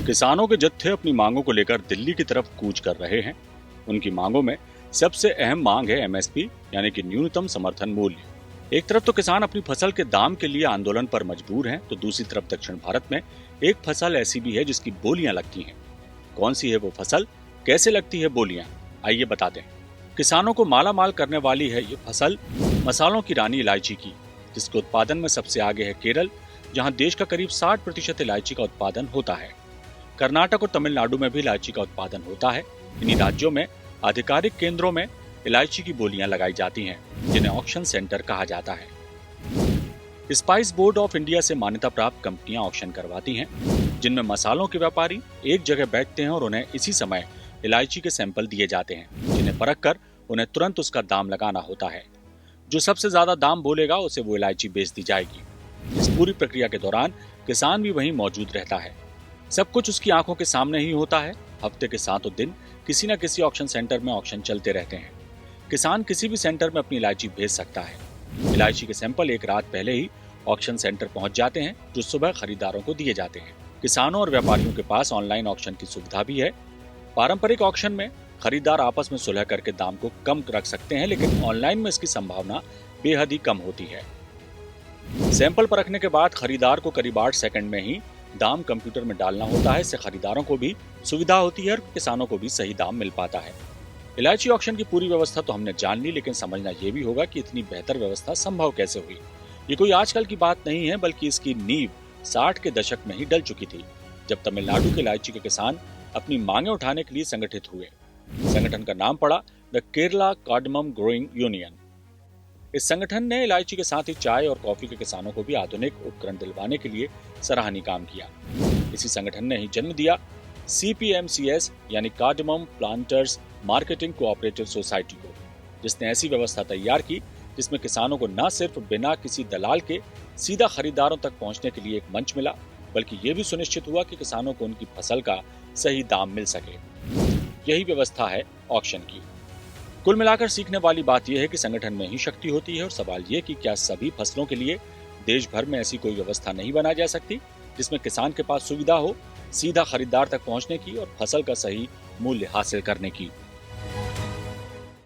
किसानों के जत्थे अपनी मांगों को लेकर दिल्ली की तरफ कूच कर रहे हैं। उनकी मांगों में सबसे अहम मांग है एमएसपी यानी कि न्यूनतम समर्थन मूल्य। एक तरफ तो किसान अपनी फसल के दाम के लिए आंदोलन पर मजबूर हैं, तो दूसरी तरफ दक्षिण भारत में एक फसल ऐसी भी है जिसकी बोलियां लगती हैं। कौन सी है वो फसल, कैसे लगती है बोलियां, आइए बताते हैं। किसानों को माला माल करने वाली है ये फसल मसालों की रानी इलायची की, जिसके उत्पादन में सबसे आगे है केरल, जहां देश का करीब 60% इलायची का उत्पादन होता है। कर्नाटक और तमिलनाडु में भी इलायची का उत्पादन होता है। इन्हीं राज्यों में आधिकारिक केंद्रों में इलायची की बोलियां लगाई जाती हैं, जिन्हें ऑक्शन सेंटर कहा जाता है। स्पाइस बोर्ड ऑफ इंडिया से मान्यता प्राप्त कंपनियां ऑक्शन करवाती हैं, जिनमें मसालों के व्यापारी एक जगह बैठते हैं और उन्हें इसी समय इलायची के सैंपल दिए जाते हैं, जिन्हें परख कर उन्हें तुरंत उसका दाम लगाना होता है। जो सबसे ज्यादा दाम बोलेगा उसे वो इलायची बेच दी जाएगी। इस पूरी प्रक्रिया के दौरान किसान भी वहीं मौजूद रहता है। सब कुछ उसकी आंखों के सामने ही होता है। हफ्ते के 7 दिन किसी न किसी ऑक्शन सेंटर में ऑक्शन चलते रहते हैं। किसान किसी भी सेंटर में अपनी इलायची भेज सकता है। इलायची के सैंपल एक रात पहले ही ऑक्शन सेंटर पहुंच जाते हैं, जो सुबह खरीदारों को दिए जाते हैं। किसानों और व्यापारियों के पास ऑनलाइन ऑक्शन की सुविधा भी है। पारंपरिक ऑक्शन में खरीदार आपस में सुलह करके दाम को कम रख सकते हैं, लेकिन ऑनलाइन में इसकी संभावना बेहद ही कम होती है। सैंपल परखने के बाद खरीदार को करीब 8 सेकंड में ही दाम कंप्यूटर में डालना होता है। इससे खरीदारों को भी सुविधा होती है और किसानों को भी सही दाम मिल पाता है। इलायची ऑक्शन की पूरी व्यवस्था तो हमने जान ली, लेकिन समझना यह भी होगा कि इतनी बेहतर व्यवस्था संभव कैसे हुई। ये कोई आजकल की बात नहीं है, बल्कि इसकी नींव 60 के दशक में ही डल चुकी थी, जब तमिलनाडु के इलायची के किसान अपनी मांगे उठाने के लिए संगठित हुए। संगठन का नाम पड़ा the Kerala cardamom growing union. इस संगठन ने इलायची के साथ ही चाय और कॉफी के किसानों को भी आधुनिक उपकरण दिलवाने के लिए सराहनीय काम किया। इसी संगठन ने ही जन्म दिया CPMCS यानी cardamom planters marketing cooperative society को, जिसने ऐसी व्यवस्था तैयार की जिसमें किसानों को न सिर्फ बिना किसी दलाल के सीधा खरीदारों तक पहुंचने के लिए एक मंच मिला, बल्कि ये भी सुनिश्चित हुआ कि किसानों को उनकी फसल का सही दाम मिल सके। यही व्यवस्था है ऑक्शन की। कुल मिलाकर सीखने वाली बात यह है कि संगठन में ही शक्ति होती है, और सवाल ये कि क्या सभी फसलों के लिए देश भर में ऐसी कोई व्यवस्था नहीं बनाई जा सकती, जिसमें किसान के पास सुविधा हो सीधा खरीदार तक पहुंचने की और फसल का सही मूल्य हासिल करने की।